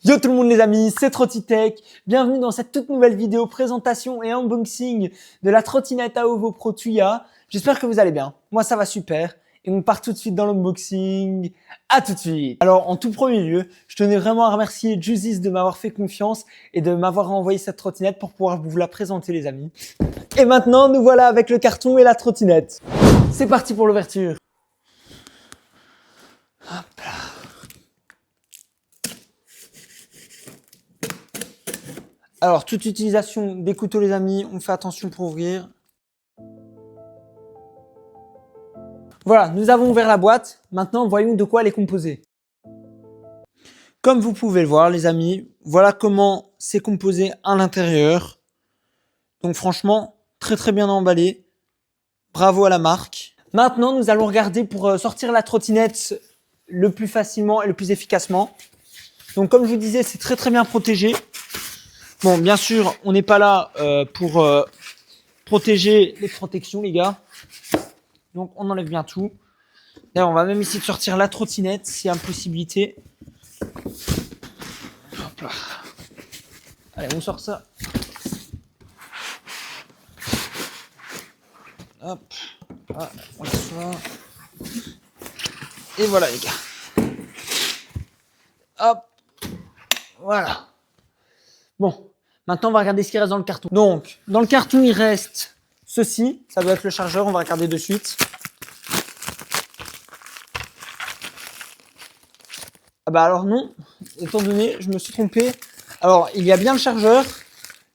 Yo tout le monde les amis, c'est Trottitech. Bienvenue dans cette toute nouvelle vidéo présentation et unboxing de la trottinette AOVO Pro Tuya. J'espère que vous allez bien. Moi ça va super. Et on part tout de suite dans l'unboxing. À tout de suite. Alors en tout premier lieu, je tenais vraiment à remercier Juices de m'avoir fait confiance et de m'avoir envoyé cette trottinette pour pouvoir vous la présenter les amis. Et maintenant nous voilà avec le carton et la trottinette. C'est parti pour l'ouverture. Hop là. Alors, toute utilisation des couteaux, les amis, on fait attention pour ouvrir. Voilà, nous avons ouvert la boîte. Maintenant, voyons de quoi elle est composée. Comme vous pouvez le voir, les amis, voilà comment c'est composé à l'intérieur. Donc, franchement, très bien emballé. Bravo à la marque. Maintenant, nous allons regarder pour sortir la trottinette le plus facilement et le plus efficacement. Donc, comme je vous disais, c'est très bien protégé. Bon, bien sûr, on n'est pas là pour protéger les protections, les gars. Donc, on enlève bien tout. D'ailleurs, on va même essayer de sortir la trottinette, s'il y a une possibilité. Hop là. Allez, on sort ça. Hop. Ah, on la sort. Et voilà, les gars. Hop. Voilà. Bon. Maintenant, on va regarder ce qui reste dans le carton. Donc, dans le carton, il reste ceci. Ça doit être le chargeur. On va regarder de suite. Ah bah alors non, étant donné, je me suis trompé. Alors, il y a bien le chargeur,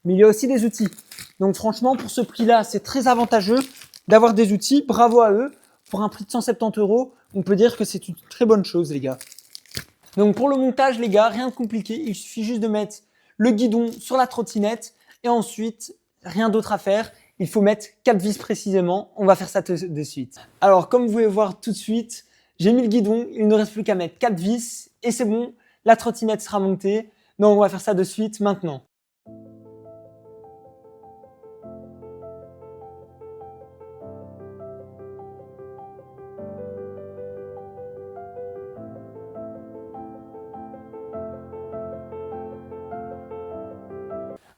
mais il y a aussi des outils. Donc franchement, pour ce prix-là, c'est très avantageux d'avoir des outils. Bravo à eux. Pour un prix de 170 €, on peut dire que c'est une très bonne chose, les gars. Donc pour le montage, les gars, rien de compliqué. Il suffit juste de mettre le guidon sur la trottinette et ensuite, rien d'autre à faire. Il faut mettre 4 vis précisément. On va faire ça de suite. Alors, comme vous pouvez voir tout de suite, j'ai mis le guidon. Il ne reste plus qu'à mettre 4 vis et c'est bon. La trottinette sera montée. Donc, on va faire ça de suite maintenant.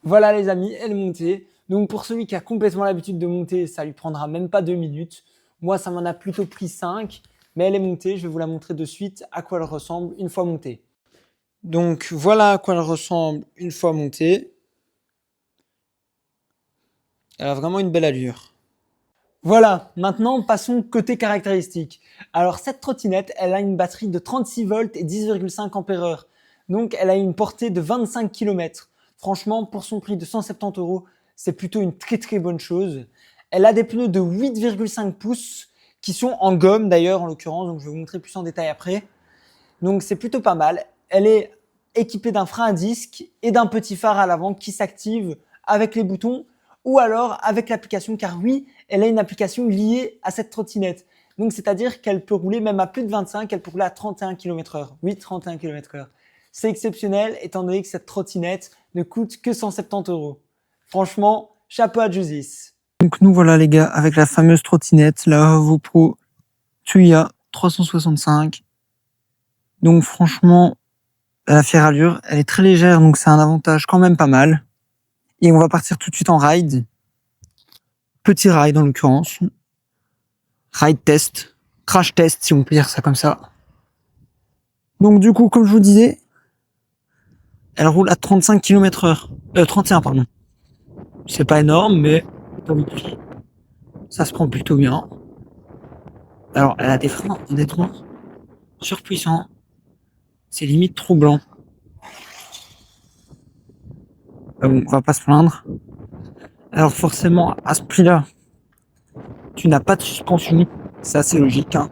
Voilà les amis, elle est montée. Donc pour celui qui a complètement l'habitude de monter, ça lui prendra même pas 2 minutes. Moi, ça m'en a plutôt pris 5, mais elle est montée. Je vais vous la montrer de suite à quoi elle ressemble une fois montée. Donc voilà à quoi elle ressemble une fois montée. Elle a vraiment une belle allure. Voilà, maintenant passons côté caractéristiques. Alors cette trottinette, elle a une batterie de 36 volts et 10,5 ampères-heure. Donc elle a une portée de 25 km. Franchement, pour son prix de 170 €, c'est plutôt une très bonne chose. Elle a des pneus de 8,5 pouces qui sont en gomme d'ailleurs en l'occurrence, donc je vais vous montrer plus en détail après. Donc c'est plutôt pas mal. Elle est équipée d'un frein à disque et d'un petit phare à l'avant qui s'active avec les boutons ou alors avec l'application, car oui, elle a une application liée à cette trottinette. Donc c'est-à-dire qu'elle peut rouler même à plus de 25, elle peut rouler à 31 km/h. Oui, 31 km/h. C'est exceptionnel étant donné que cette trottinette ne coûte que 170 €. Franchement, chapeau à Juices. Donc nous voilà les gars avec la fameuse trottinette, la AOVO Pro Tuya 365. Donc franchement, elle a fière allure, elle est très légère donc c'est un avantage quand même pas mal. Et on va partir tout de suite en ride. Petit ride en l'occurrence. Ride test, crash test si on peut dire ça comme ça. Donc du coup, comme je vous disais, elle roule à 35 km/h. 31 pardon. C'est pas énorme, mais ça se prend plutôt bien. Alors, elle a des freins, honnêtement, surpuissants. C'est limite troublant. Bon, on va pas se plaindre. Alors forcément, à ce prix-là, tu n'as pas de suspension. C'est assez logique, hein.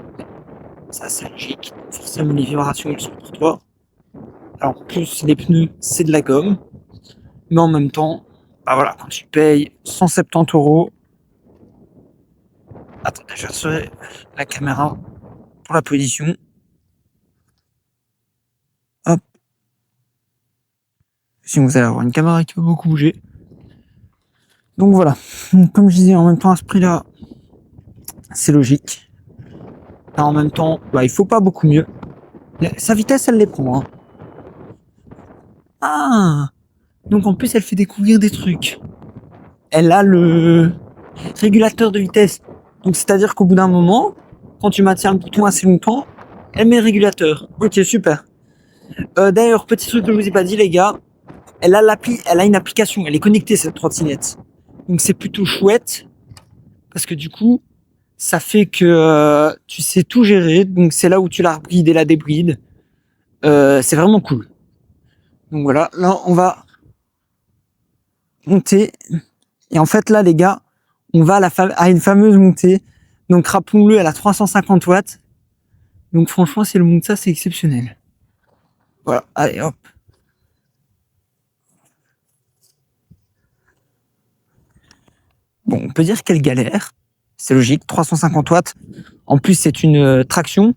C'est assez logique. Forcément, les vibrations, elles sont pour toi. Alors, en plus, les pneus, c'est de la gomme. Mais en même temps, bah voilà, quand tu payes 170 €. Attendez, je vais resserrer la caméra pour la position. Hop. Sinon, vous allez avoir une caméra qui peut beaucoup bouger. Donc voilà. Donc, comme je disais, en même temps, à ce prix-là, c'est logique. Et en même temps, bah, il faut pas beaucoup mieux. Sa vitesse, elle les prend, hein. Ah, donc en plus elle fait découvrir des trucs. Elle a le régulateur de vitesse. Donc c'est-à-dire qu'au bout d'un moment, quand tu maintiens le bouton assez longtemps, elle met le régulateur. Ok, super. D'ailleurs, petit truc que je vous ai pas dit les gars, elle a une application, elle est connectée cette trottinette. Donc c'est plutôt chouette parce que du coup, ça fait que tu sais tout gérer. Donc c'est là où tu la rebrides et la débrides. C'est vraiment cool. Donc voilà, là on va monter. Et en fait là les gars, on va à une fameuse montée. Donc rappelons-le, elle a 350 watts. Donc franchement, si elle monte ça, c'est exceptionnel. Voilà, allez hop. Bon, on peut dire qu'elle galère. C'est logique, 350 watts. En plus, c'est une traction.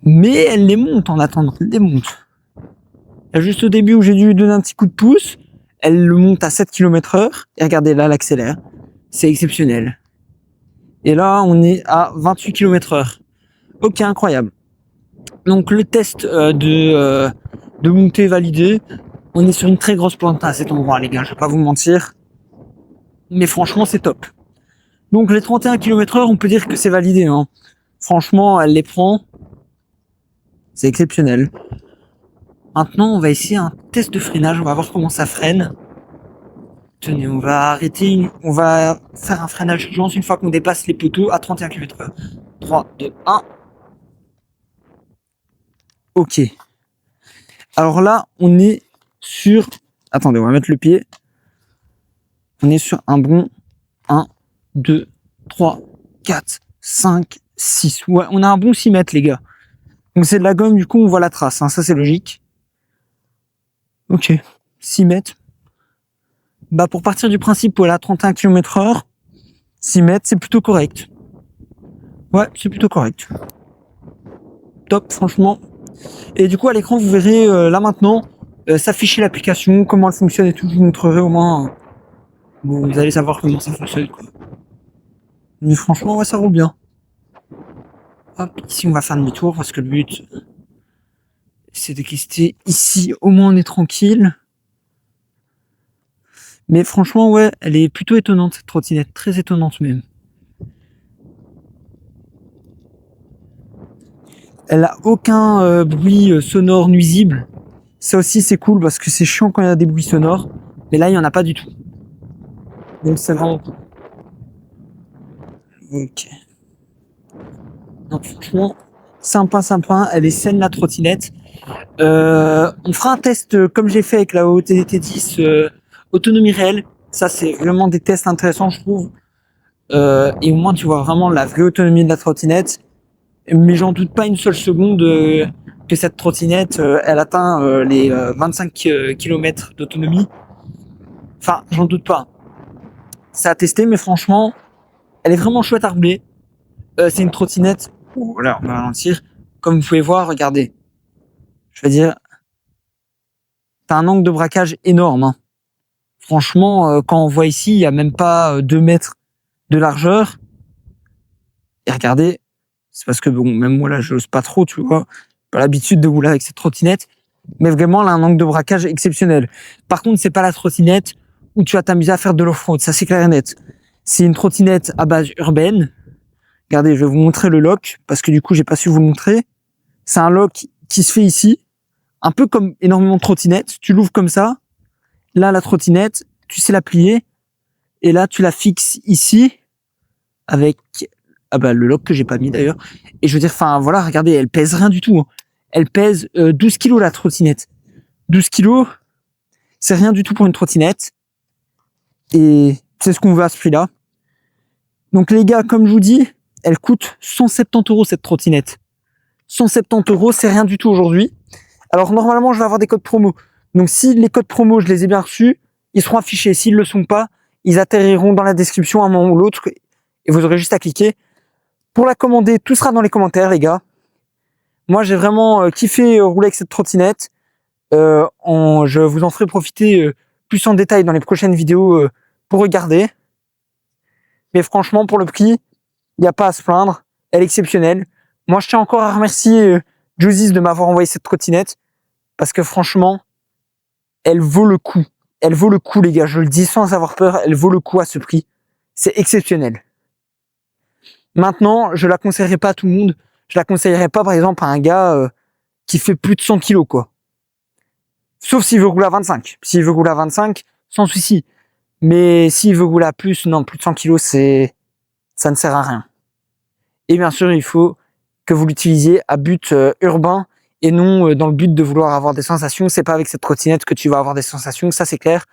Mais elle les monte en attendant, elle les monte. Il y a juste au début où j'ai dû lui donner un petit coup de pouce. Elle le monte à 7 km/h. Et regardez là, elle accélère. C'est exceptionnel. Et là, on est à 28 km/h. Ok, incroyable. Donc le test de montée validé. On est sur une très grosse pointe à cet endroit, les gars. Je vais pas vous mentir. Mais franchement, c'est top. Donc les 31 km/h, on peut dire que c'est validé. Hein. Franchement, elle les prend. C'est exceptionnel. Maintenant, on va essayer un test de freinage. On va voir comment ça freine. Tenez, on va arrêter. On va faire un freinage d'urgence une fois qu'on dépasse les poteaux à 31 km/h. 3, 2, 1. Ok. Alors là, on est sur... Attendez, on va mettre le pied. On est sur un bon 1, 2, 3, 4, 5, 6. Ouais, on a un bon 6 mètres, les gars. Donc c'est de la gomme, du coup, on voit la trace. Hein, ça, c'est logique. Ok, 6 mètres. Bah, pour partir du principe où elle a 31 km/h, 6 mètres, c'est plutôt correct. Ouais, c'est plutôt correct. Top, franchement. Et du coup, à l'écran, vous verrez là maintenant s'afficher l'application, comment elle fonctionne et tout. Je vous montrerai au moins. Bon, vous allez savoir comment ça fonctionne, quoi. Mais franchement, ouais, ça roule bien. Hop, ici, on va faire demi-tour parce que le but, c'est de quitter ici. Au moins, on est tranquille. Mais franchement, ouais, elle est plutôt étonnante, cette trottinette. Très étonnante même. Elle a aucun bruit sonore nuisible. Ça aussi, c'est cool parce que c'est chiant quand il y a des bruits sonores. Mais là, il n'y en a pas du tout. Donc, c'est vraiment cool. Ok. Donc, franchement, sympa. Elle est saine, la trottinette. On fera un test comme j'ai fait avec la OTT10 autonomie réelle. Ça, c'est vraiment des tests intéressants, je trouve. Et au moins, tu vois vraiment la vraie autonomie de la trottinette. Mais j'en doute pas une seule seconde que cette trottinette, elle atteint les 25 km d'autonomie. Enfin, j'en doute pas. Ça a testé, mais franchement, elle est vraiment chouette à rouler. C'est une trottinette. Voilà, on va ralentir. Comme vous pouvez voir, regardez. Je veux dire, t'as un angle de braquage énorme. Hein. Franchement, quand on voit ici, il y a même pas 2 mètres de largeur. Et regardez, c'est parce que bon, même moi là, j'ose pas trop, tu vois. Pas l'habitude de rouler avec cette trottinette. Mais vraiment, elle a un angle de braquage exceptionnel. Par contre, c'est pas la trottinette où tu vas t'amuser à faire de l'off-road. Ça, c'est clair et net. C'est une trottinette à base urbaine. Regardez, je vais vous montrer le lock parce que du coup, j'ai pas su vous le montrer. C'est un lock qui se fait ici. Un peu comme énormément de trottinettes. Tu l'ouvres comme ça. Là, la trottinette, tu sais la plier. Et là, tu la fixes ici avec le lock que j'ai pas mis d'ailleurs. Et je veux dire, enfin voilà, regardez, elle pèse rien du tout. Hein. Elle pèse 12 kilos la trottinette. 12 kilos, c'est rien du tout pour une trottinette. Et c'est ce qu'on veut à ce prix-là. Donc les gars, comme je vous dis, elle coûte 170 € cette trottinette. 170 €, c'est rien du tout aujourd'hui. Alors normalement, je vais avoir des codes promo. Donc si les codes promo, je les ai bien reçus, ils seront affichés. S'ils le sont pas, ils atterriront dans la description à un moment ou l'autre. Et vous aurez juste à cliquer. Pour la commander, tout sera dans les commentaires, les gars. Moi, j'ai vraiment kiffé rouler avec cette trottinette. Je vous en ferai profiter plus en détail dans les prochaines vidéos pour regarder. Mais franchement, pour le prix, il n'y a pas à se plaindre. Elle est exceptionnelle. Moi, je tiens encore à remercier Josys de m'avoir envoyé cette trottinette. Parce que franchement, elle vaut le coup. Elle vaut le coup, les gars. Je le dis sans avoir peur, elle vaut le coup à ce prix. C'est exceptionnel. Maintenant, je la conseillerais pas à tout le monde. Je la conseillerais pas, par exemple, à un gars qui fait plus de 100 kilos, quoi. Sauf s'il veut rouler à 25. S'il veut rouler à 25, sans souci. Mais s'il veut rouler à plus, non, plus de 100 kilos, ça ne sert à rien. Et bien sûr, il faut que vous l'utilisiez à but urbain et non dans le but de vouloir avoir des sensations. C'est pas avec cette trottinette que tu vas avoir des sensations, ça c'est clair.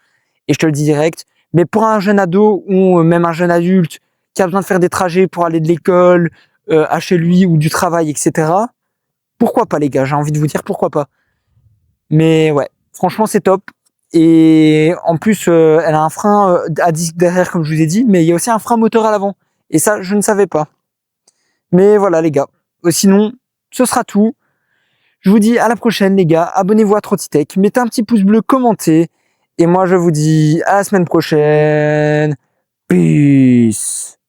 Et je te le dis direct. Mais pour un jeune ado ou même un jeune adulte qui a besoin de faire des trajets pour aller de l'école à chez lui ou du travail, etc. Pourquoi pas, les gars? J'ai envie de vous dire pourquoi pas. Mais ouais, franchement, c'est top. Et en plus, elle a un frein à disque derrière, comme je vous ai dit, mais il y a aussi un frein moteur à l'avant. Et ça, je ne savais pas. Mais voilà, les gars. Sinon, ce sera tout. Je vous dis à la prochaine, les gars. Abonnez-vous à Trottitech, mettez un petit pouce bleu, commentez. Et moi, je vous dis à la semaine prochaine. Peace.